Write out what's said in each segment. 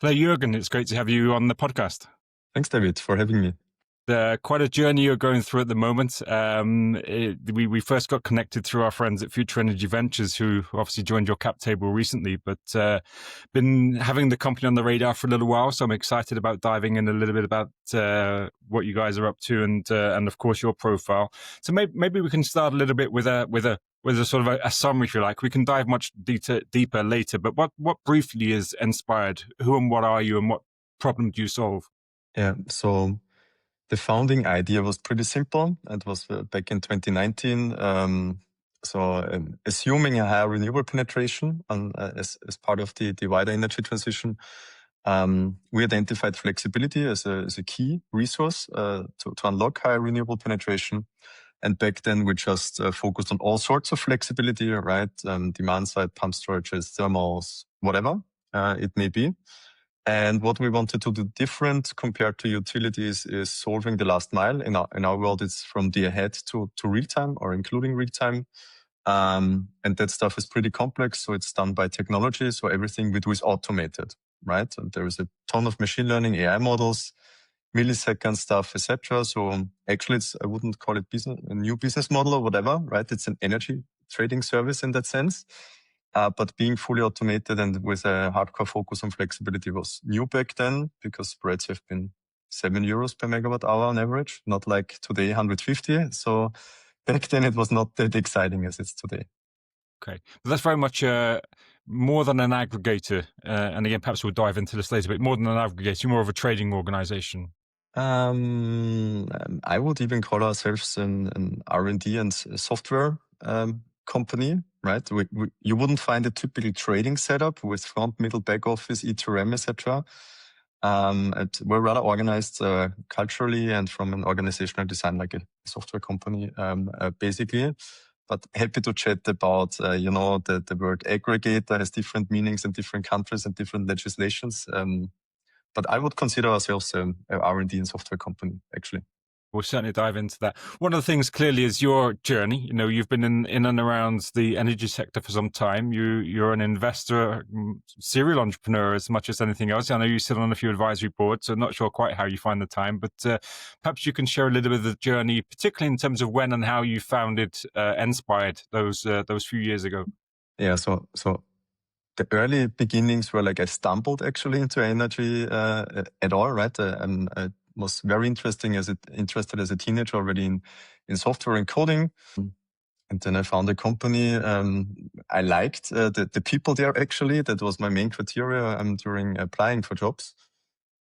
Hello, Juergen. It's great to have you on the podcast. Thanks, David, for having me. Quite a journey you're going through at the moment. We first got connected through our friends at Future Energy Ventures, who obviously joined your cap table recently, but been having the company on the radar for a little while. So I'm excited about diving in a little bit about what you guys are up to, and of course your profile. So maybe we can start a little bit with a sort of a summary, if you like. We can dive much deeper later. But what briefly is Enspired? Who and what are you, and what problem do you solve? Yeah, so the founding idea was pretty simple. It was back in 2019. Assuming a higher renewable penetration as part of the wider energy transition, we identified flexibility as a key resource to unlock higher renewable penetration. And back then, we just focused on all sorts of flexibility, right? Demand side, pump storages, thermals, whatever it may be. And what we wanted to do different compared to utilities is solving the last mile. In our world, it's from day ahead to real time or including real time. And that stuff is pretty complex. So it's done by technology. So everything we do is automated, right? And there is a ton of machine learning, AI models, millisecond stuff, etc. So actually, I wouldn't call it a new business model or whatever, right? It's an energy trading service in that sense. But being fully automated and with a hardcore focus on flexibility was new back then, because spreads have been €7 per megawatt hour on average, not like today 150. So back then it was not that exciting as it's today. Okay, but that's very much more than an aggregator. And again, perhaps we'll dive into this later, but more than an aggregator, more of a trading organization. I would even call ourselves an R&D and software company, right? You wouldn't find a typical trading setup with front, middle, back office, ETRM, etc. We're rather organized culturally and from an organizational design like a software company, basically. But happy to chat about, the word aggregator has different meanings in different countries and different legislations. But I would consider ourselves an R&D and software company, actually. We'll certainly dive into that. One of the things clearly is your journey. You know, you've been in and around the energy sector for some time. You're an investor, serial entrepreneur as much as anything else. I know you sit on a few advisory boards, so I'm not sure quite how you find the time, but perhaps you can share a little bit of the journey, particularly in terms of when and how you founded Enspired those few years ago. Yeah, so the early beginnings were like I stumbled actually into energy at all, right? I was very interested as a teenager already in software and coding. And then I found a company. I liked the people there actually. That was my main criteria during applying for jobs.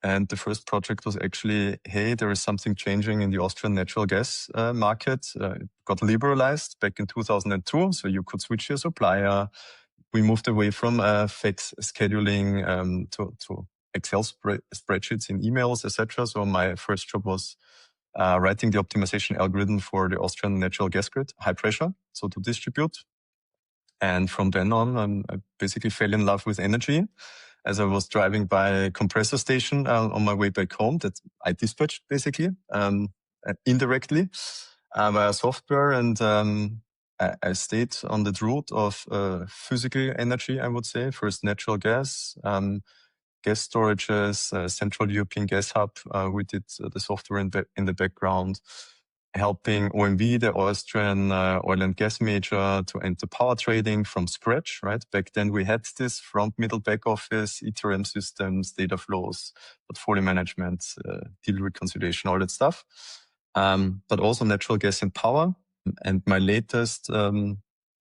And the first project was actually, hey, there is something changing in the Austrian natural gas market. It got liberalized back in 2002. So you could switch your supplier. We moved away from fax scheduling to Excel spreadsheets in emails, etc. So my first job was writing the optimization algorithm for the Austrian natural gas grid, high pressure, so to distribute. And from then on, I basically fell in love with energy. As I was driving by a compressor station on my way back home that I dispatched basically indirectly via software, and I stayed on that route of physical energy, I would say. First natural gas, gas storages, Central European Gas Hub. We did the software in the background, helping OMV, the Austrian oil and gas major, to enter power trading from scratch, right? Back then we had this front, middle, back office, ETRM systems, data flows, portfolio management, deal reconciliation, all that stuff. But also natural gas and power. And my latest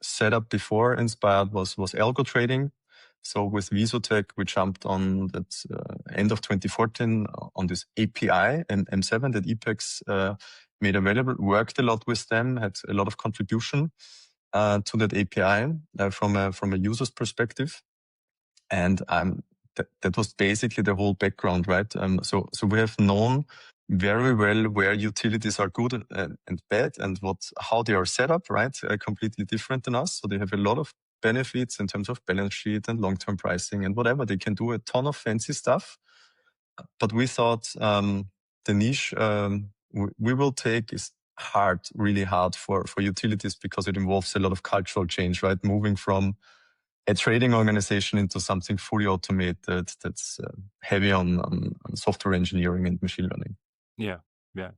setup before Enspired was algo trading. So with Visotech, we jumped on that end of 2014 on this API and M7 that EPEX made available, worked a lot with them, had a lot of contribution to that API from a user's perspective. And that was basically the whole background, right? So we have known very well where utilities are good and bad and how they are set up, right? Completely different than us. So they have a lot of benefits in terms of balance sheet and long-term pricing and whatever. They can do a ton of fancy stuff. But we thought the niche we will take is really hard for utilities, because it involves a lot of cultural change, right? Moving from a trading organization into something fully automated that's heavy on software engineering and machine learning. Yeah, yeah.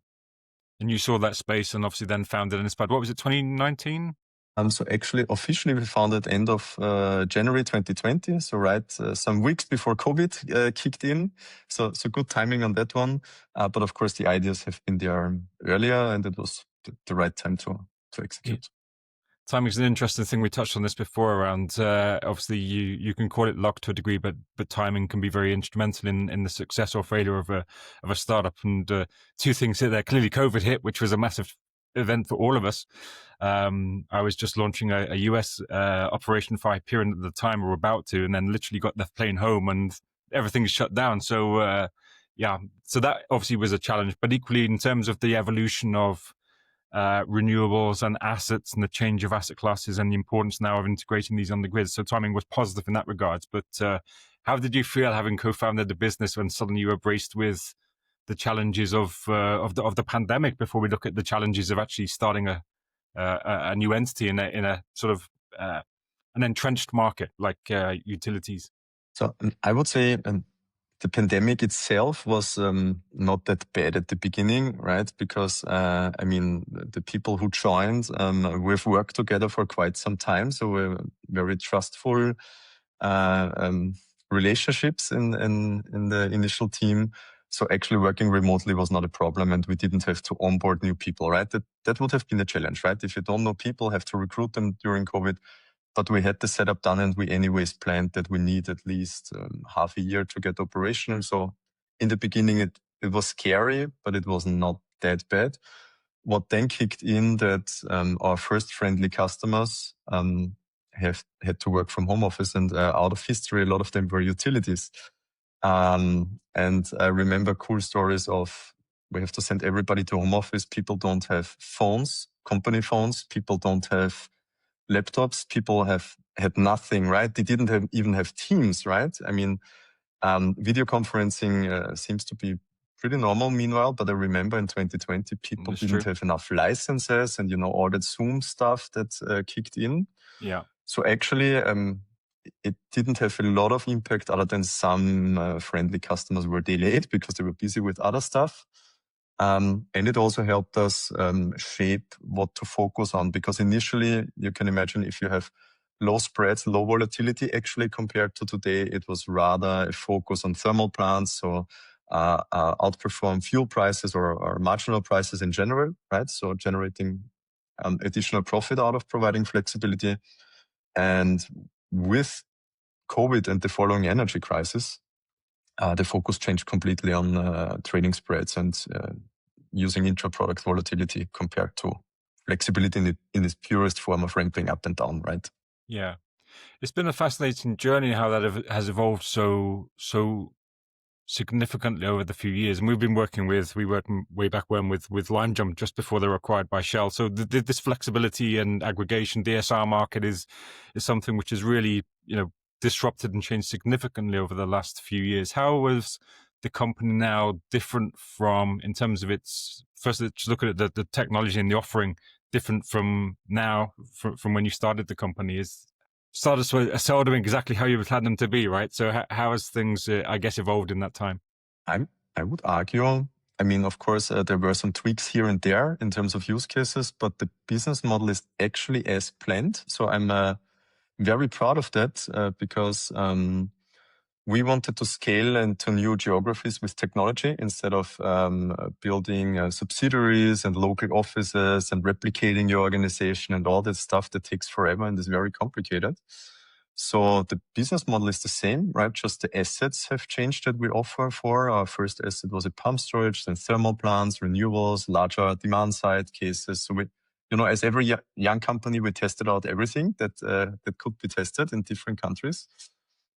And you saw that space and obviously then founded and inspired. What was it, 2019? So actually, officially, we founded end of January 2020. So some weeks before COVID kicked in. So good timing on that one. But of course, the ideas have been there earlier, and it was the right time to execute. Timing is an interesting thing. We touched on this before around, obviously you can call it luck to a degree, but timing can be very instrumental in the success or failure of a startup. And two things here there. Clearly COVID hit, which was a massive event for all of us. I was just launching a US operation for Hyperion at the time, or about to, and then literally got the plane home and everything's shut down. So so that obviously was a challenge, but equally in terms of the evolution of renewables and assets and the change of asset classes and the importance now of integrating these on the grid. So timing was positive in that regards. But how did you feel having co-founded the business when suddenly you were braced with the challenges of the pandemic before we look at the challenges of actually starting a new entity in a sort of an entrenched market like utilities? So I would say the pandemic itself was not that bad at the beginning, right? Because the people who joined, we've worked together for quite some time, so we're very trustful relationships in the initial team. So actually working remotely was not a problem, and we didn't have to onboard new people, right? That would have been a challenge, right? If you don't know people, have to recruit them during COVID. But we had the setup done, and we anyways planned that we need at least half a year to get operational. So in the beginning, it was scary, but it was not that bad. What then kicked in that our first friendly customers have had to work from home office, and out of history, a lot of them were utilities. And I remember cool stories of we have to send everybody to home office. People don't have phones, company phones. People don't have laptops. People have had nothing, right? They didn't even have Teams, right? I mean, video conferencing seems to be pretty normal meanwhile, but I remember in 2020, people didn't have enough licenses and, all that Zoom stuff that kicked in. Yeah. So actually, it didn't have a lot of impact other than some friendly customers were delayed because they were busy with other stuff. And it also helped us shape what to focus on, because initially, you can imagine if you have low spreads, low volatility, actually compared to today, it was rather a focus on thermal plants, so outperform fuel prices or marginal prices in general, right? So generating additional profit out of providing flexibility. And with COVID and the following energy crisis, the focus changed completely on trading spreads and using intra-product volatility compared to flexibility in its purest form of ramping up and down, right? Yeah. It's been a fascinating journey how that has evolved so significantly over the few years. And we worked way back when with LimeJump just before they were acquired by Shell. So this flexibility and aggregation DSR market is something which has really, disrupted and changed significantly over the last few years. How was the company now different from, in terms of its, first let's look at the technology and the offering, different from now, from when you started the company? Started seldom exactly how you planned them to be, right? So how has things, I guess, evolved in that time? I would argue, of course, there were some tweaks here and there in terms of use cases, but the business model is actually as planned. So I'm very proud of that because we wanted to scale into new geographies with technology instead of building subsidiaries and local offices and replicating your organization and all that stuff that takes forever and is very complicated. So the business model is the same, right? Just the assets have changed that we offer for. Our first asset was a pump storage, then thermal plants, renewables, larger demand side cases. So we, as every young company, we tested out everything that could be tested in different countries.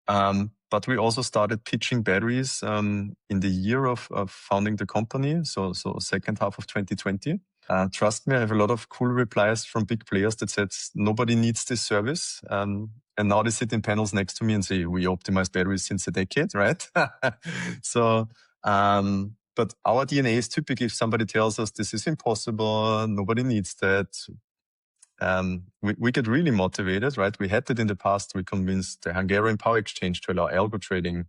But we also started pitching batteries in the year of founding the company, so second half of 2020. Trust me, I have a lot of cool replies from big players that said nobody needs this service. And now they sit in panels next to me and say, we optimize batteries since a decade, right? So, but our DNA is typically if somebody tells us this is impossible, nobody needs that, we get really motivated, right? We had it in the past. We convinced the Hungarian Power Exchange to allow algo trading.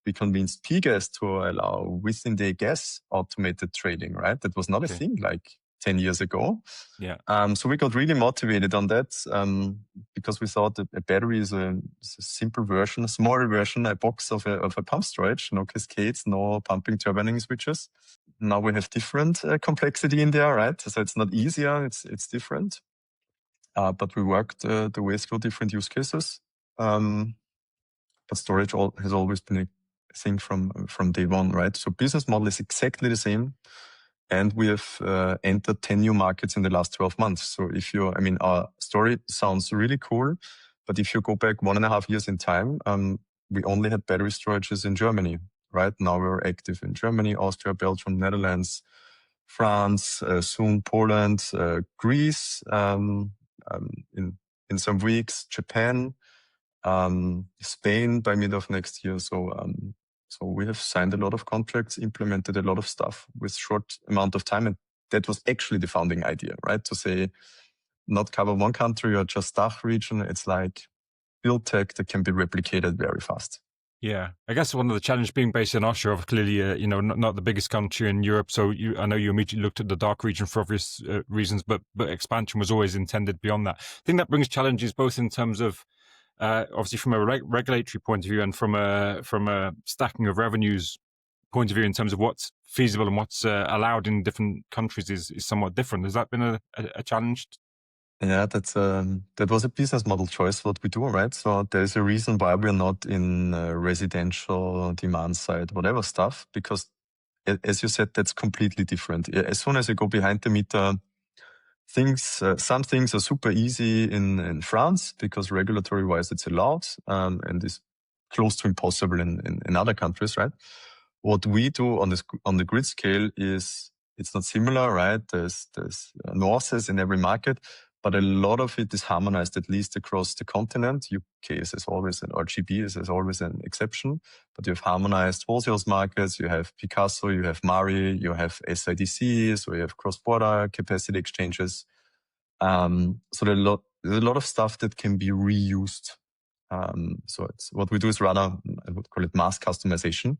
We convinced PGAS to allow within-day gas automated trading, right? That was not a thing like 10 years ago. Yeah. So we got really motivated on that because we thought that a battery is a simple version, a smaller version, a box of a pump storage, no cascades, no pumping turbining switches. Now we have different complexity in there, right? So it's not easier, it's different. But we worked the way through different use cases. But storage has always been a thing from day one, right? So business model is exactly the same. And we have entered 10 new markets in the last 12 months. So our story sounds really cool, but if you go back 1.5 years in time, we only had battery storages in Germany, right? Now we're active in Germany, Austria, Belgium, Netherlands, France, soon Poland, Greece, in some weeks, Japan, Spain by mid of next year. So we have signed a lot of contracts, implemented a lot of stuff with short amount of time. And that was actually the founding idea, right? To say, not cover one country or just DACH region. It's like build tech that can be replicated very fast. Yeah, I guess one of the challenges being based in Austria, clearly, not the biggest country in Europe. So I know you immediately looked at the dark region for obvious reasons, but expansion was always intended beyond that. I think that brings challenges both in terms of obviously from a regulatory point of view and from a stacking of revenues point of view in terms of what's feasible and what's allowed in different countries is somewhat different. Has that been a challenge? Yeah, that was a business model choice, what we do, right? So there's a reason why we're not in residential demand side, whatever stuff, because as you said, that's completely different. As soon as you go behind the meter, some things are super easy in France because regulatory wise it's allowed, and is close to impossible in other countries, right? What we do on the grid scale is it's not similar, right? There's nuances in every market, but a lot of it is harmonized at least across the continent. UK is always an RGB is always an exception, but you have harmonized wholesale markets. You have Picasso, you have Mari, you have SIDC, so you have cross-border capacity exchanges. So there's a lot of stuff that can be reused. So what we do is rather, I would call it mass customization.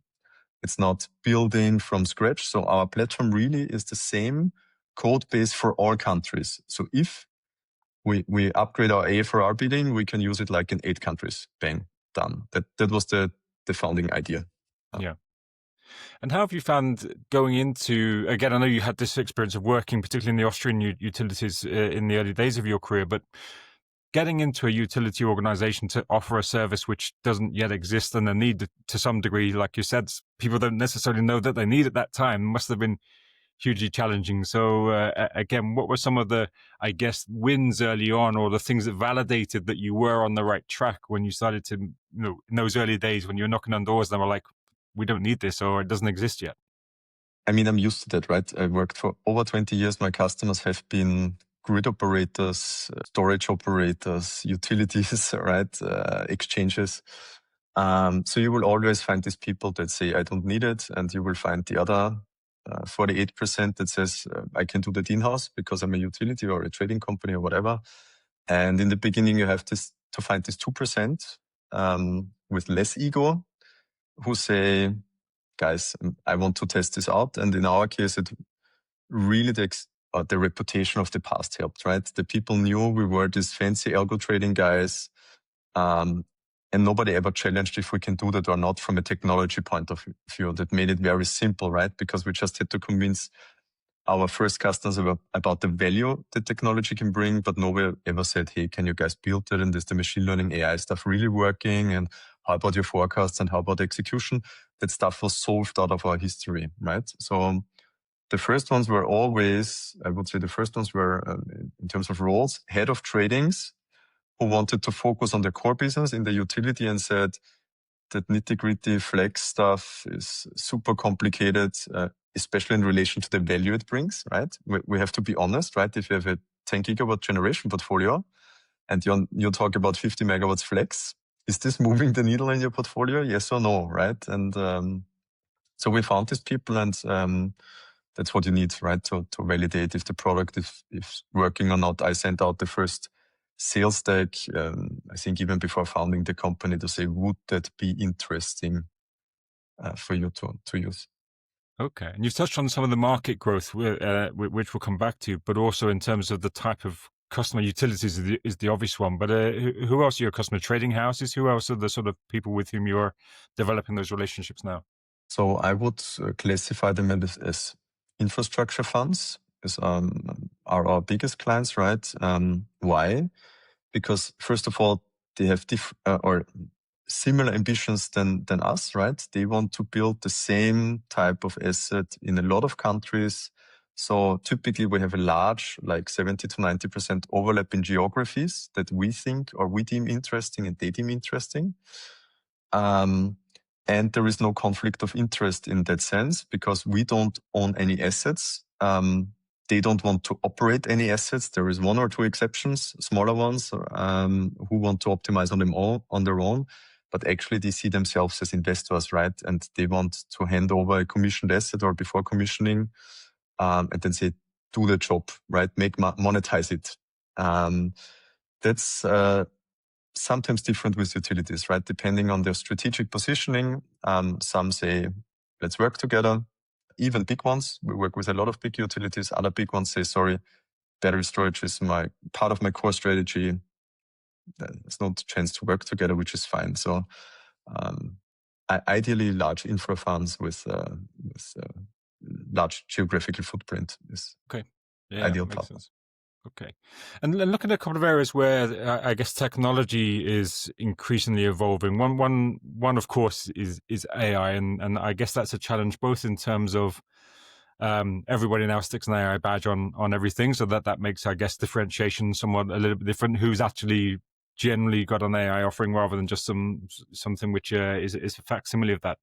It's not building from scratch. So our platform really is the same code base for all countries. So if we upgrade our AFRR bidding, we can use it like in 8 countries. Bang, done. That was the founding idea. Yeah. And how have you found going into, again, I know you had this experience of working, particularly in the Austrian utilities in the early days of your career, but getting into a utility organization to offer a service which doesn't yet exist and the need to some degree, like you said, people don't necessarily know that they need at that time, must have been hugely challenging. So again, what were some of the, I guess, wins early on or the things that validated that you were on the right track when you started to, in those early days when you were knocking on doors and they were like, we don't need this or it doesn't exist yet? I mean, I'm used to that, right? I worked for over 20 years. My customers have been grid operators, storage operators, utilities, right? Exchanges. So you will always find these people that say, I don't need it. And you will find the other 48% that says, I can do that in-house because I'm a utility or a trading company or whatever. And in the beginning, you have to find this 2% with less ego who say, guys, I want to test this out. And in our case, it really the reputation of the past helped, right? The people knew we were these fancy algo trading guys. And nobody ever challenged if we can do that or not from a technology point of view. That made it very simple, right? Because we just had to convince our first customers about the value that technology can bring, but nobody ever said, hey, can you guys build it? And is the machine learning AI stuff really working? And how about your forecasts and how about execution? That stuff was solved out of our history, right? So the first ones were always, I would say the first ones were, in terms of roles, head of tradings, who wanted to focus on the core business in the utility and said that nitty-gritty flex stuff is super complicated, especially in relation to the value it brings, right? We have to be honest, right? If you have a 10 gigawatt generation portfolio and you talk about 50 megawatts flex, is this moving the needle in your portfolio? Yes or no, right? And so we found these people and that's what you need, right? To validate if the product is working or not. I sent out the first sales deck, I think even before founding the company, to say, would that be interesting for you to use? Okay. And you've touched on some of the market growth, which we'll come back to, but also in terms of the type of customer, utilities is the obvious one. But who else are your customer? Trading houses? Who else are the sort of people with whom you're developing those relationships now? So I would classify them as infrastructure funds, are our biggest clients, right? Why? Because first of all, they have or similar ambitions than us, right? They want to build the same type of asset in a lot of countries. So typically we have a large, like 70 to 90% overlap in geographies that we think or we deem interesting and they deem interesting. And there is no conflict of interest in that sense because we don't own any assets. They don't want to operate any assets. There is one or two exceptions, smaller ones, who want to optimize on their own. But actually, they see themselves as investors, right? And they want to hand over a commissioned asset or before commissioning, and then say, do the job, right? Monetize it. That's sometimes different with utilities, right? Depending on their strategic positioning. Some say, let's work together. Even big ones, we work with a lot of big utilities. Other big ones say, sorry, battery storage is part of my core strategy. There's no chance to work together, which is fine. So ideally, large infra funds with large geographical footprint is ideal Makes partner. sense. Okay. And looking at a couple of areas where I guess technology is increasingly evolving. One of course is AI, and I guess that's a challenge both in terms of everybody now sticks an AI badge on everything, so that makes, I guess, differentiation somewhat a little bit different. Who's actually generally got an AI offering rather than just something which is a facsimile of that.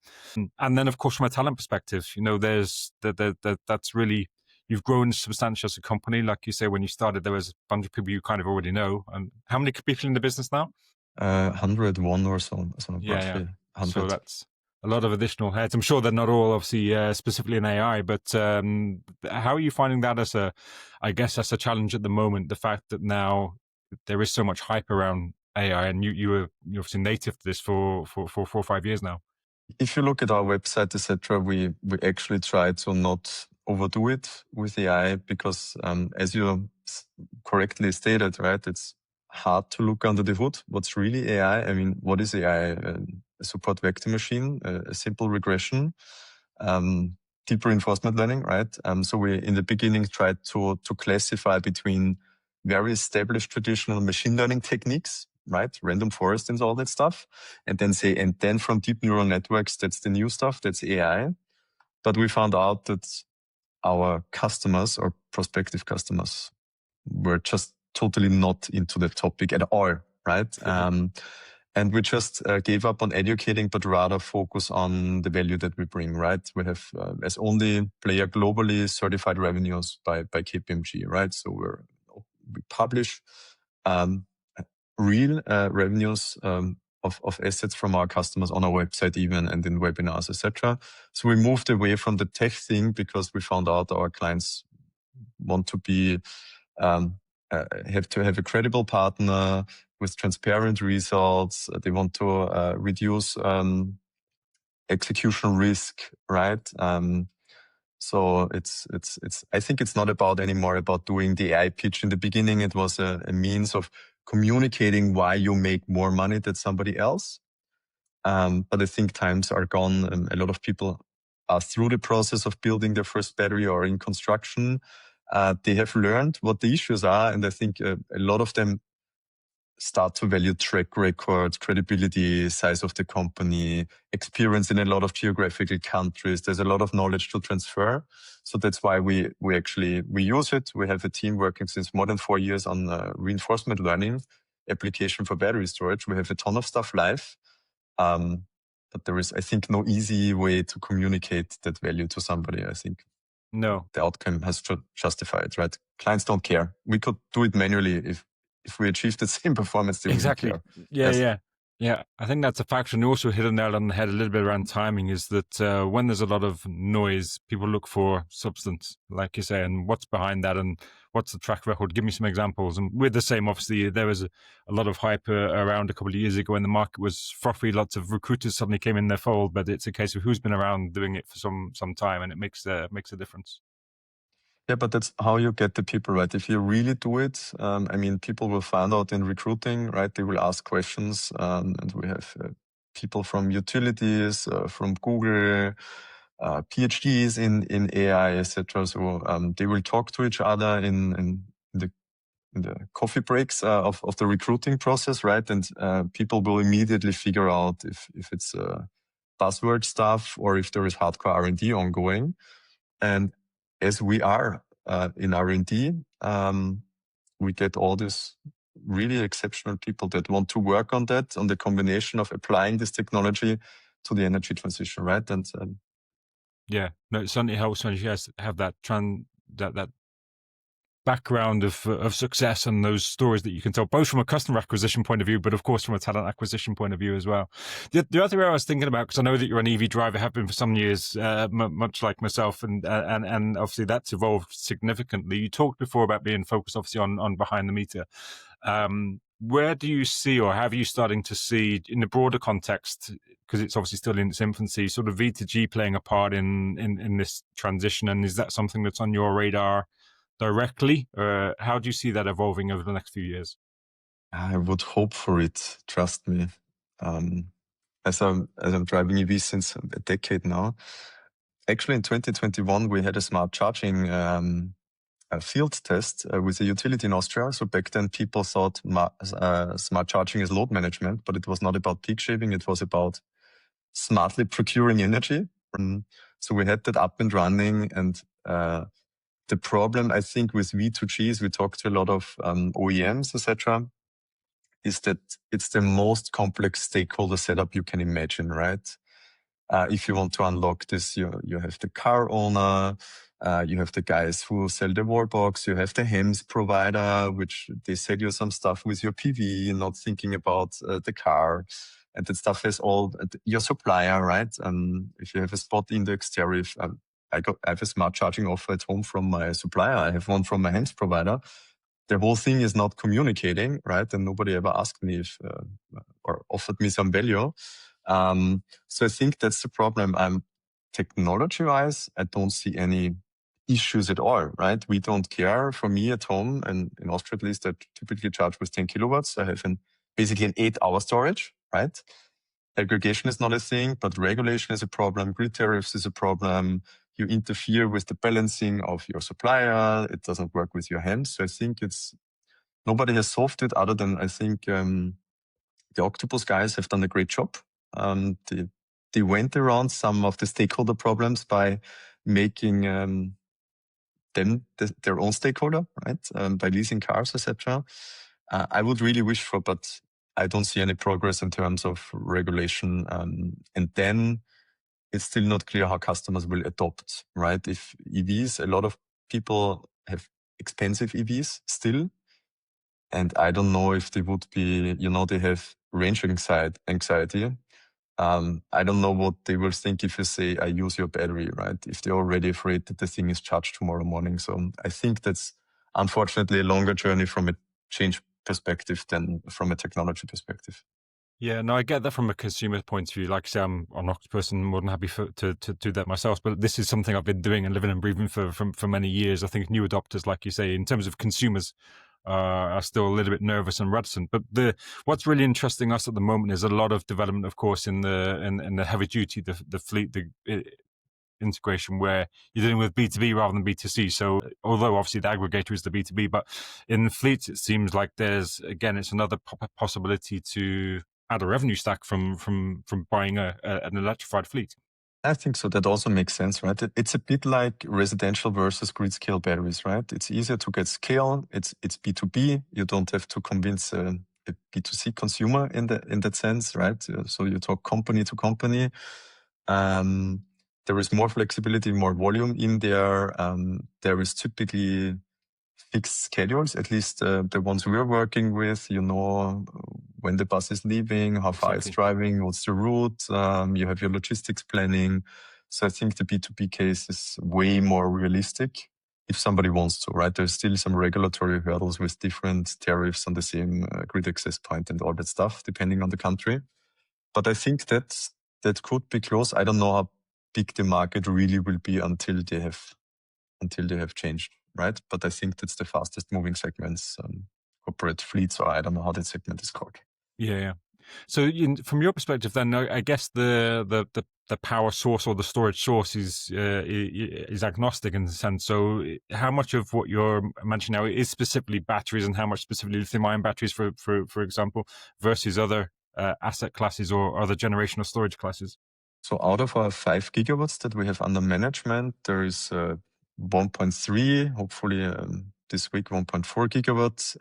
And then, of course, from a talent perspective, there's that's really. You've grown substantially as a company. Like you say, when you started, there was a bunch of people you kind of already know. And how many people in the business now? 101 or so roughly 100. So that's a lot of additional heads. I'm sure they're not all obviously specifically in AI, but how are you finding that as a challenge at the moment? The fact that now there is so much hype around AI, and you're obviously native to this for 4 or 5 years now. If you look at our website, etc., we actually try to not overdo it with AI because, as you correctly stated, right, it's hard to look under the hood. What's really AI? I mean, what is AI? A support vector machine, a simple regression, deep reinforcement learning, right? So we, in the beginning, tried to classify between very established traditional machine learning techniques, right? Random forest and all that stuff. And then from deep neural networks, that's the new stuff, that's AI. But we found out that our customers or prospective customers were just totally not into the topic at all, right? And we just gave up on educating, but rather focus on the value that we bring, right? We have, as only player globally, certified revenues by KPMG, right? So we publish real revenues of assets from our customers on our website even, and in webinars, etc. So we moved away from the tech thing because we found out our clients want to be have to have a credible partner with transparent results. They want to reduce execution risk, right? So it's. I think it's not anymore about doing the AI pitch. In the beginning, it was a means of communicating why you make more money than somebody else. But I think times are gone. A lot of people are through the process of building their first battery or in construction. They have learned what the issues are, and I think a lot of them start to value track record, credibility, size of the company, experience in a lot of geographical countries. There's a lot of knowledge to transfer. So that's why we use it. We have a team working since more than 4 years on reinforcement learning application for battery storage. We have a ton of stuff live. But there is, I think, no easy way to communicate that value to somebody. I think no, the outcome has to justify it, right? Clients don't care. We could do it manually if we achieve the same performance. They exactly. wouldn't care. Yeah, Yes. yeah. Yeah, I think that's a factor. And you also hit a nail on the head a little bit around timing is that when there's a lot of noise, people look for substance, like you say, and what's behind that and what's the track record. Give me some examples. And we're the same, obviously. There was a lot of hype around a couple of years ago when the market was frothy. Lots of recruiters suddenly came in their fold, but it's a case of who's been around doing it for some time, and it makes a difference. Yeah, but that's how you get the people, right? If you really do it, I mean, people will find out in recruiting, right? They will ask questions, and we have people from utilities, from Google, PhDs in AI, etc. So they will talk to each other in the coffee breaks of the recruiting process, right? And people will immediately figure out if it's buzzword stuff or if there is hardcore R&D ongoing. And as we are in R&D, we get all these really exceptional people that want to work on that, on the combination of applying this technology to the energy transition, right? And Yeah, no, it certainly helps when you guys have that that background of success and those stories that you can tell, both from a customer acquisition point of view, but of course from a talent acquisition point of view as well. The other area I was thinking about, because I know that you're an EV driver, have been for some years, much like myself, and obviously that's evolved significantly. You talked before about being focused, obviously, on behind the meter. Where do you see, or have you starting to see, in the broader context, because it's obviously still in its infancy, sort of V2G playing a part in this transition, and is that something that's on your radar directly? How do you see that evolving over the next few years? I would hope for it. Trust me. As I'm driving EV since a decade now. Actually, in 2021, we had a smart charging a field test with a utility in Austria. So back then, people thought smart charging is load management, but it was not about peak shaving. It was about smartly procuring energy. So we had that up and running. And the problem, I think, with V2G is we talked to a lot of OEMs, etc., is that it's the most complex stakeholder setup you can imagine, right? If you want to unlock this, you have the car owner, you have the guys who sell the wall box, you have the HEMS provider, which they sell you some stuff with your PV, not thinking about the car. And that stuff is all your supplier, right? If you have a spot index tariff, I have a smart charging offer at home from my supplier. I have one from my HEMS provider. The whole thing is not communicating, right? And nobody ever asked me if or offered me some value. So I think that's the problem. Technology-wise, I don't see any issues at all, right? We don't care. For me at home, and in Austria at least, I typically charge with 10 kilowatts. I have basically an 8-hour storage, right? Aggregation is not a thing, but regulation is a problem. Grid tariffs is a problem. You interfere with the balancing of your supplier. It doesn't work with your hands. So I think nobody has solved it other than I think the Octopus guys have done a great job. They went around some of the stakeholder problems by making them their own stakeholder, right? By leasing cars, etc. I would really wish for, but I don't see any progress in terms of regulation. And then it's still not clear how customers will adopt, right? If EVs, a lot of people have expensive EVs still. And I don't know if they would be, they have range anxiety. I don't know what they will think if you say, I use your battery, right? If they're already afraid that the thing is charged tomorrow morning. So I think that's unfortunately a longer journey from a change perspective than from a technology perspective. Yeah, no, I get that from a consumer point of view. Like I say, I'm an Octopus and more than happy to do that myself. But this is something I've been doing and living and breathing for many years. I think new adopters, like you say, in terms of consumers, are still a little bit nervous and reticent. But what's really interesting us at the moment is a lot of development, of course, in the heavy duty, the fleet, integration where you're dealing with B2B rather than B2C. So although obviously the aggregator is the B2B, but in fleets, it seems like it's another possibility to add a revenue stack from buying an electrified fleet. I think so. That also makes sense, right? It's a bit like residential versus grid scale batteries, right? It's easier to get scale. It's B2B. You don't have to convince a B2C consumer in that sense, right? So you talk company to company. There is more flexibility, more volume in there. There is typically fixed schedules, at least the ones we're working with. You know when the bus is leaving, how far it's driving, what's the route. You have your logistics planning. So I think the B2B case is way more realistic if somebody wants to, right? There's still some regulatory hurdles with different tariffs on the same grid access point and all that stuff, depending on the country. But I think that could be close. I don't know how big the market really will be until they have changed, right? But I think that's the fastest moving segments, corporate fleets, or I don't know how that segment is called. Yeah. So from your perspective, then, I guess the power source or the storage source is agnostic in a sense. So how much of what you're mentioning now is specifically batteries, and how much specifically lithium-ion batteries, for example, versus other asset classes or other generational storage classes? So out of our 5 gigawatts that we have under management, there is 1.3, hopefully this week 1.4 gigawatts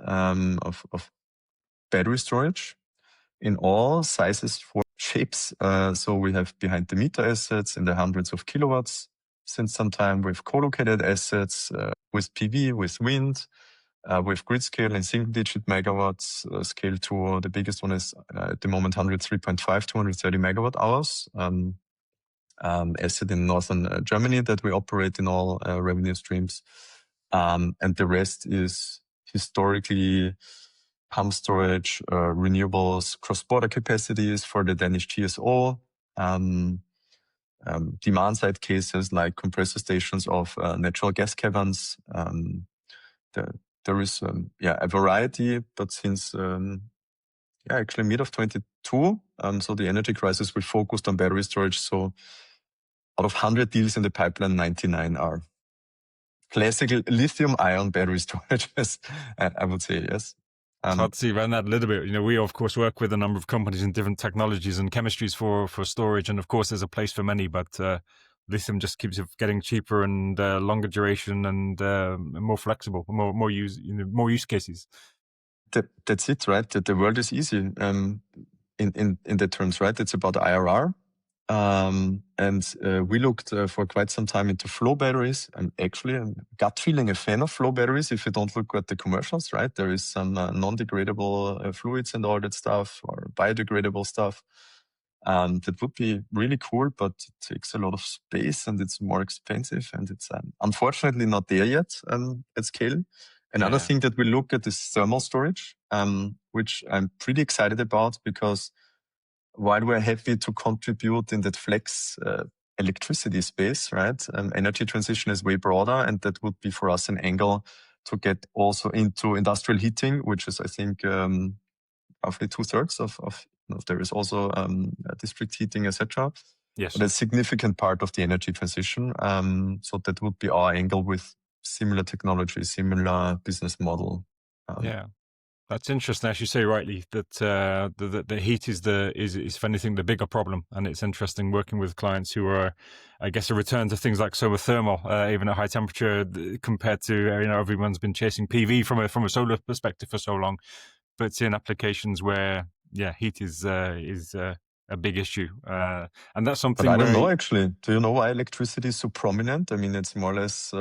of battery storage in all sizes for shapes. So we have behind the meter assets in the hundreds of kilowatts since some time. We have co-located assets with PV, with wind, with grid scale and single-digit megawatts scale to the biggest one is at the moment 103.5, 230 megawatt hours. Asset in northern Germany that we operate in all revenue streams. And the rest is historically pump storage, renewables, cross-border capacities for the Danish TSO, demand-side cases like compressor stations of natural gas caverns. There is a variety, but since actually mid of 22, so the energy crisis, we focused on battery storage. So out of 100 deals in the pipeline, 99 are classical lithium-ion battery storage, I would say, yes. It's hard to see around that a little bit. We, of course, work with a number of companies in different technologies and chemistries for storage. And, of course, there's a place for many, but lithium just keeps getting cheaper and longer duration and more flexible, more use cases. That's it, right? That the world is easy in the terms, right? It's about IRR. And we looked for quite some time into flow batteries. I'm actually gut feeling a fan of flow batteries if you don't look at the commercials, right? There is some non-degradable fluids and all that stuff, or biodegradable stuff. That would be really cool, but it takes a lot of space and it's more expensive, and it's unfortunately not there yet at scale. Another thing that we look at is thermal storage, which I'm pretty excited about, because while we're happy to contribute in that flex electricity space, right? Energy transition is way broader, and that would be for us an angle to get also into industrial heating, which is, I think, roughly 2/3 of there is also district heating, etc. Yes, but a significant part of the energy transition. So that would be our angle with similar technology, similar business model. That's interesting, as you say rightly, that the heat is if anything the bigger problem, and it's interesting working with clients who are, I guess, a return to things like solar thermal, even at high temperature, compared to everyone's been chasing PV from a solar perspective for so long, but in applications where heat is a big issue, and that's something. But I don't know, actually. Do you know why electricity is so prominent? I mean, it's more or less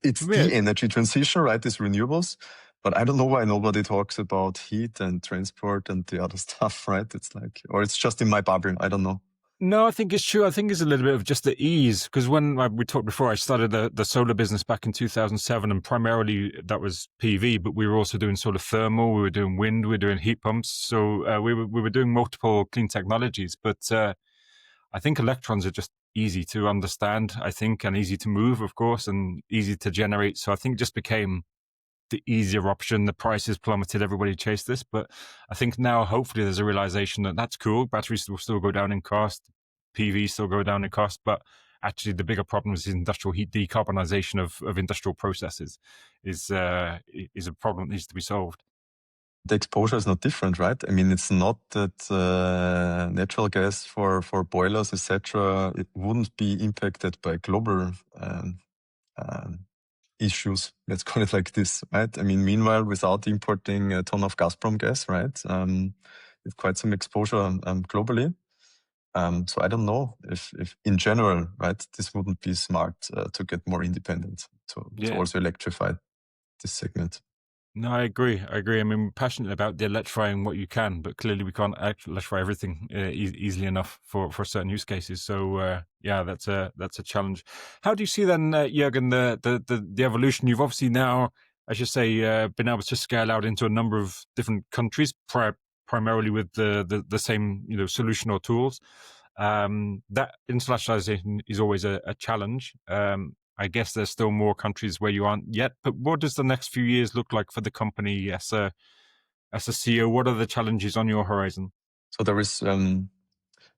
it's the energy transition, right? It's renewables. But I don't know why nobody talks about heat and transport and the other stuff, right? It's like, or it's just in my bubble. I don't know. No, I think it's true. I think it's a little bit of just the ease, because when we talked before, I started the solar business back in 2007, and primarily that was PV, but we were also doing solar thermal, we were doing wind, we were doing heat pumps. So we were doing multiple clean technologies, but I think electrons are just easy to understand, I think, and easy to move, of course, and easy to generate. So I think it just became the easier option. The prices plummeted, everybody chased this, but I think now hopefully there's a realization that that's cool. Batteries will still go down in cost, PV still go down in cost, but actually the bigger problem is industrial heat decarbonization of industrial processes is a problem that needs to be solved. The exposure is not different, right? I mean, it's not that natural gas for boilers, etc., it wouldn't be impacted by global issues, let's call it like this, right? I mean, meanwhile, without importing a ton of Gazprom gas, right, it's quite some exposure globally. So I don't know if in general, right, this wouldn't be smart to get more independent, to also electrify. this segment. No, I agree. I mean, we're passionate about the electrifying what you can, but clearly we can't electrify everything easily enough for certain use cases. So yeah, that's a challenge. How do you see then, Juergen, the evolution? You've obviously now, as you say, been able to scale out into a number of different countries, primarily with the same solution or tools. That internationalization is always a challenge. I guess there's still more countries where you aren't yet, but what does the next few years look like for the company as a CEO? What are the challenges on your horizon? So there is, when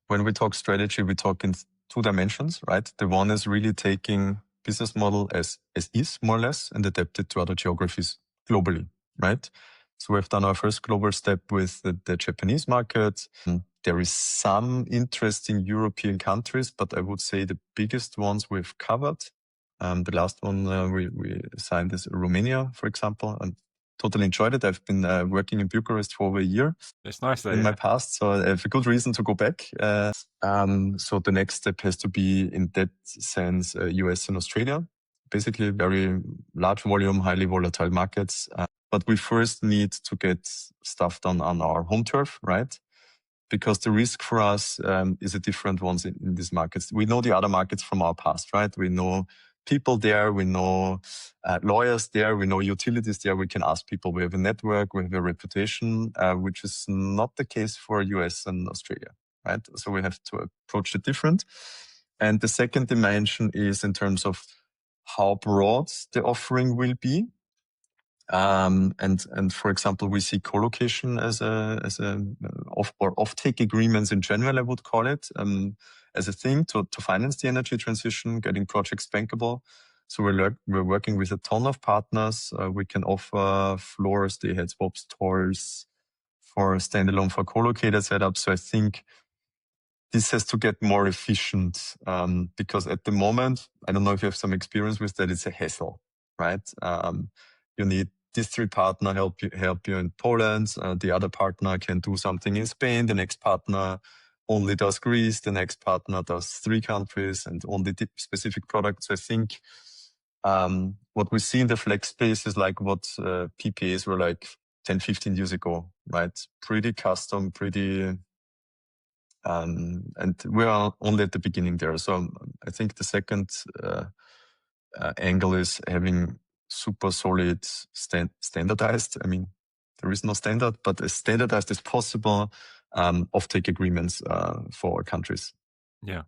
we talk strategy, we talk in two dimensions, right? The one is really taking business model as is, more or less, and adapt it to other geographies globally, right? So we've done our first global step with the Japanese market. There is some interesting European countries, but I would say the biggest ones we've covered. The last one we signed is Romania, for example. I totally enjoyed it. I've been working in Bucharest for over a year. It's nice there, in my past, so I have a good reason to go back. So the next step has to be, in that sense, US and Australia. Basically, very large volume, highly volatile markets. But we first need to get stuff done on our home turf, right? Because the risk for us is a different one in these markets. We know the other markets from our past, right? We know people there, we know lawyers there, we know utilities there. We can ask people. We have a network, we have a reputation, which is not the case for US and Australia, right? So we have to approach it different. And the second dimension is in terms of how broad the offering will be. And for example, we see co-location as or offtake agreements in general, I would call it, as a thing to finance the energy transition, getting projects bankable. So we're working with a ton of partners. We can offer floors, day-ahead swaps, tolls for standalone, for co-located setups. So I think this has to get more efficient because at the moment, I don't know if you have some experience with that, it's a hassle, right? You need district partner help you in Poland. The other partner can do something in Spain. The next partner only does Greece. The next partner does 3 countries and only specific products. I think what we see in the flex space is like what PPAs were like 10, 15 years ago, right? Pretty custom, pretty... and we are only at the beginning there. So I think the second angle is having super solid standardized. I mean, there is no standard, but as standardized as possible offtake agreements for all countries. Yeah.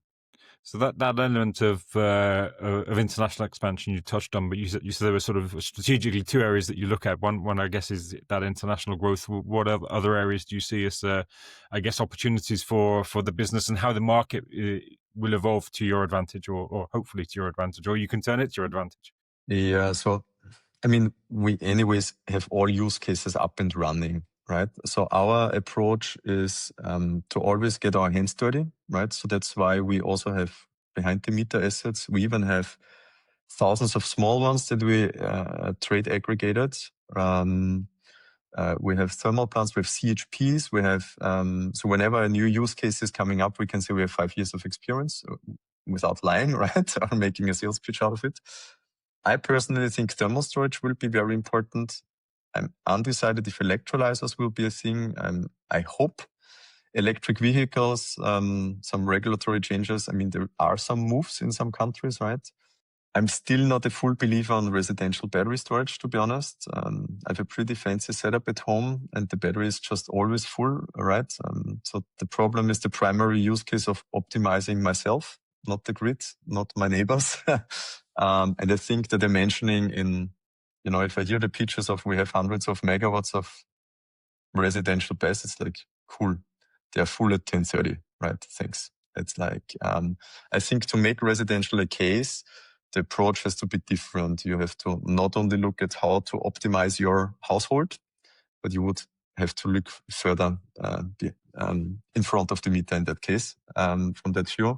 So that element of international expansion you touched on, but you said there were sort of strategically 2 areas that you look at. One I guess is that international growth. What other areas do you see as I guess opportunities for the business, and how the market will evolve to your advantage, or hopefully to your advantage, or you can turn it to your advantage? Yeah. So I mean, we anyways have all use cases up and running, right? So our approach is to always get our hands dirty, right? So that's why we also have behind the meter assets. We even have thousands of small ones that we trade aggregated. We have thermal plants, we have CHPs, we have, so whenever a new use case is coming up, we can say we have 5 years of experience without lying, right? Or making a sales pitch out of it. I personally think thermal storage will be very important. I'm undecided if electrolyzers will be a thing. I hope electric vehicles, some regulatory changes. I mean, there are some moves in some countries, right? I'm still not a full believer on residential battery storage, to be honest. I have a pretty fancy setup at home and the battery is just always full, right? So the problem is the primary use case of optimizing myself, not the grid, not my neighbors. And I think the dimensioning in, if I hear the pitches of we have hundreds of megawatts of residential BESS, it's like, cool. They're full at 10:30, right? Thanks. It's like, I think to make residential a case, the approach has to be different. You have to not only look at how to optimize your household, but you would have to look further in front of the meter in that case, from that view.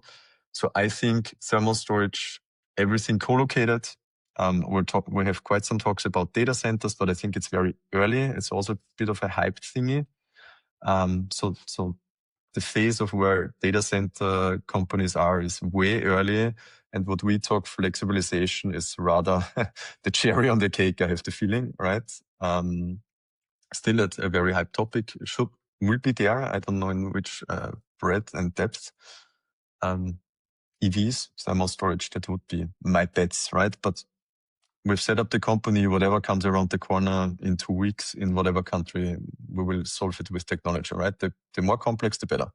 So I think thermal storage, everything co-located. We have quite some talks about data centers, but I think it's very early. It's also a bit of a hyped thingy. So the phase of where data center companies are is way early, And what we talk flexibilization is rather the cherry on the cake, I have the feeling, right? Still at a very hype topic. Will be there. I don't know in which breadth and depth. EVs, thermal storage, that would be my bets, right? But we've set up the company, whatever comes around the corner in 2 weeks in whatever country, we will solve it with technology, right? The more complex, the better.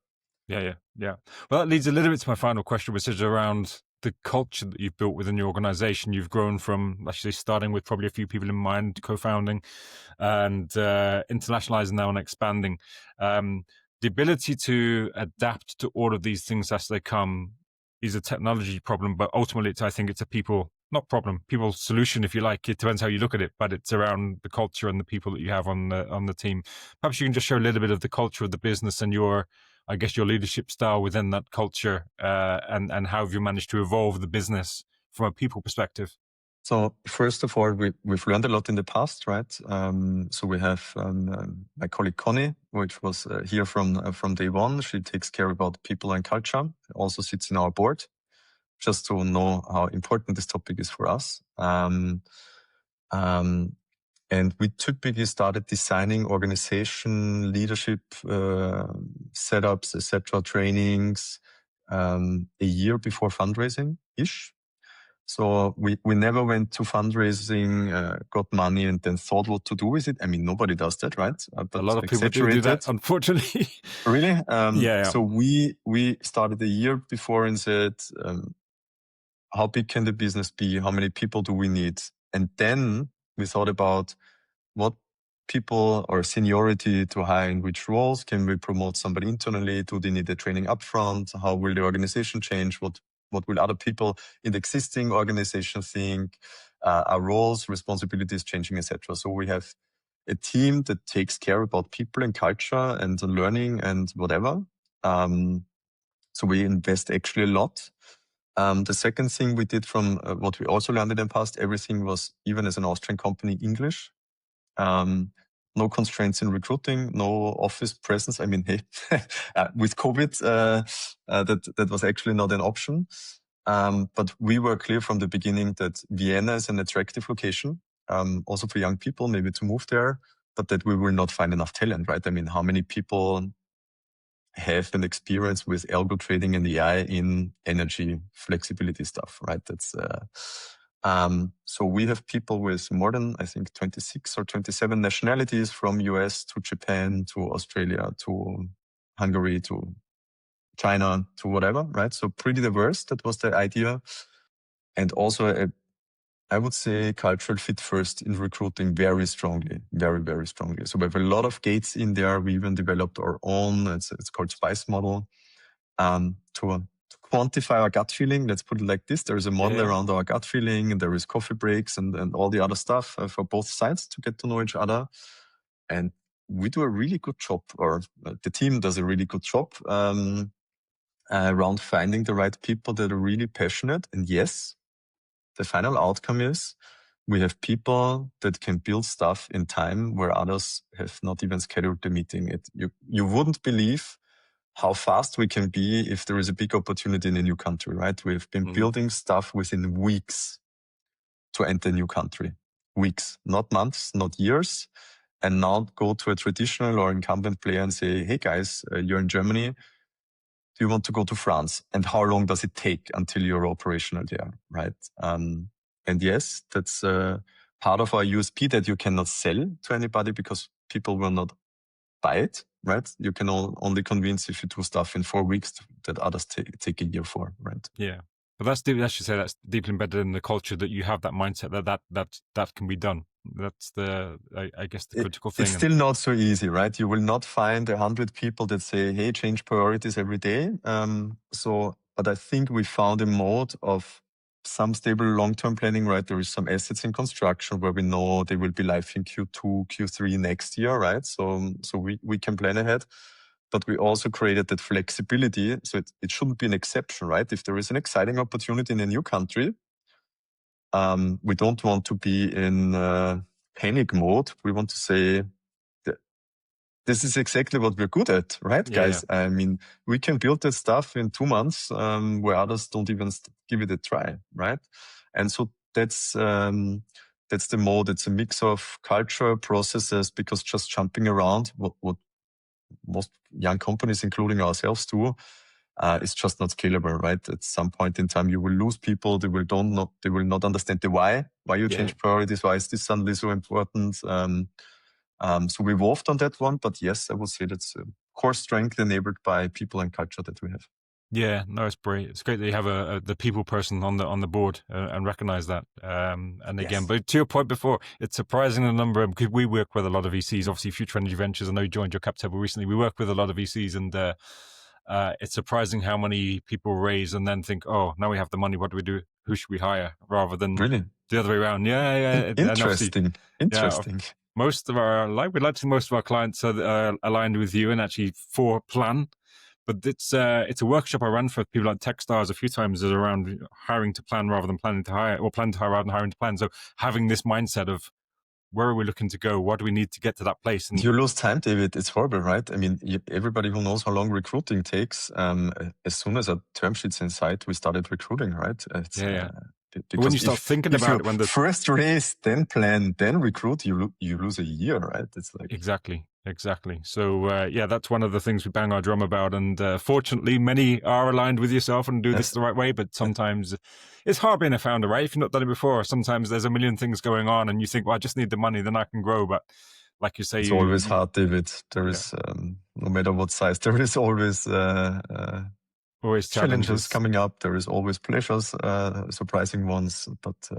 Yeah. Well, that leads a little bit to my final question, which is around the culture that you've built within your organization. You've grown from actually starting with probably a few people in mind, co-founding, and internationalizing now and expanding. The ability to adapt to all of these things as they come is a technology problem, but ultimately I think it's a people, not problem, people solution, if you like. It depends how you look at it, but it's around the culture and the people that you have on the team. Perhaps you can just share a little bit of the culture of the business and your leadership style within that culture, and how have you managed to evolve the business from a people perspective? So first of all, we've learned a lot in the past, right? So we have my colleague Connie, which was here from day one. She takes care about people and culture, also sits in our board, just to know how important this topic is for us. And we typically started designing organization, leadership setups, etc., trainings a year before fundraising-ish. So we never went to fundraising, got money, and then thought what to do with it. I mean, nobody does that, right? But a lot of people do that, unfortunately. Really? Yeah. So we started a year before and said, how big can the business be? How many people do we need? And then we thought about what people or seniority to hire in which roles. Can we promote somebody internally? Do they need the training upfront? How will the organization change? What will other people in the existing organization think? Our roles, responsibilities changing, etc. So we have a team that takes care about people and culture and learning and whatever. So we invest actually a lot. The second thing we did from what we also learned in the past, everything was, even as an Austrian company, English. No constraints in recruiting, no office presence. I mean, hey, with COVID, that was actually not an option. But we were clear from the beginning that Vienna is an attractive location, also for young people, maybe to move there, but that we will not find enough talent, right? I mean, how many people have an experience with algo trading and AI in energy flexibility stuff, right? That's so we have people with more than, I think, 26 or 27 nationalities, from US to Japan to Australia to Hungary to China to whatever, right? So pretty diverse. That was the idea. And also I would say cultural fit first in recruiting very strongly, very, very strongly. So we have a lot of gates in there. We even developed our own, it's called SPICE model, to quantify our gut feeling. Let's put it like this. There is a model around our gut feeling, and there is coffee breaks and all the other stuff for both sides to get to know each other. And we do a really good job, or the team does a really good job around finding the right people that are really passionate. And yes, the final outcome is we have people that can build stuff in time where others have not even scheduled the meeting. You wouldn't believe how fast we can be if there is a big opportunity in a new country, right? We've been building stuff within weeks to enter a new country. Weeks, not months, not years. And now go to a traditional or incumbent player and say, hey guys, you're in Germany. Do you want to go to France? And how long does it take until you're operational there, right? And yes, that's part of our USP, that you cannot sell to anybody because people will not buy it, right? You can only convince if you do stuff in 4 weeks that others take a year for, right? Yeah. But that's deeply embedded in the culture, that you have that mindset that can be done. That's I guess the critical thing. It's still not so easy, right? You will not find 100 people that say, hey, change priorities every day. But I think we found a mode of some stable long-term planning, right? There is some assets in construction where we know they will be live in Q2, Q3 next year, right? So we can plan ahead. But we also created that flexibility. So it shouldn't be an exception, right? If there is an exciting opportunity in a new country, we don't want to be in panic mode. We want to say this is exactly what we're good at, right, guys? I mean, we can build that stuff in 2 months where others don't even give it a try, right? And so that's the mode. It's a mix of culture, processes, because just jumping around, what most young companies, including ourselves, do, is just not scalable, right? At some point in time, you will lose people. They will not understand the why you change priorities. Why is this suddenly so important? So we evolved on that one, but yes, I would say that's a core strength enabled by people and culture that we have. Yeah, no, it's great. It's great that you have the people person on the board and recognize that. And again, but to your point before, it's surprising the number, because we work with a lot of VCs, obviously Future Energy Ventures. I know you joined your cap table recently. We work with a lot of VCs, and it's surprising how many people raise and then think, oh, now we have the money. What do we do? Who should we hire? Rather than really the other way around. Yeah. Interesting. We'd like to see most of our clients are aligned with you and actually for plan. But it's a workshop I ran for people like Techstars a few times is around hiring to plan rather than planning to hire, or plan to hire rather than hiring to plan. So having this mindset of where are we looking to go? What do we need to get to that place? And you lose time, David. It's horrible, right? I mean, everybody who knows how long recruiting takes, as soon as a term sheet's in sight, we started recruiting, right? But when you start thinking about it, when the first raise, then plan, then recruit, you lose a year, right? It's like exactly. So that's one of the things we bang our drum about. And fortunately, many are aligned with yourself and do this the right way. But sometimes it's hard being a founder, right? If you've not done it before, sometimes there's a million things going on, and you think, well, I just need the money, then I can grow. But like you say, it's always hard, David. There is no matter what size, there is always challenges coming up. There is always pleasures, surprising ones, but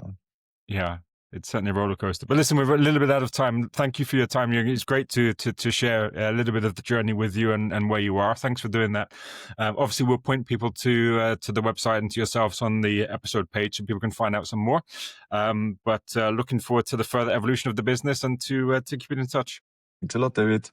it's certainly a roller coaster. But listen, we're a little bit out of time. Thank you for your time, Juergen. It's great to share a little bit of the journey with you and where you are. Thanks for doing that. Obviously, we'll point people to the website and to yourselves on the episode page so people can find out some more. But looking forward to the further evolution of the business and to keep it in touch. Thanks a lot, David.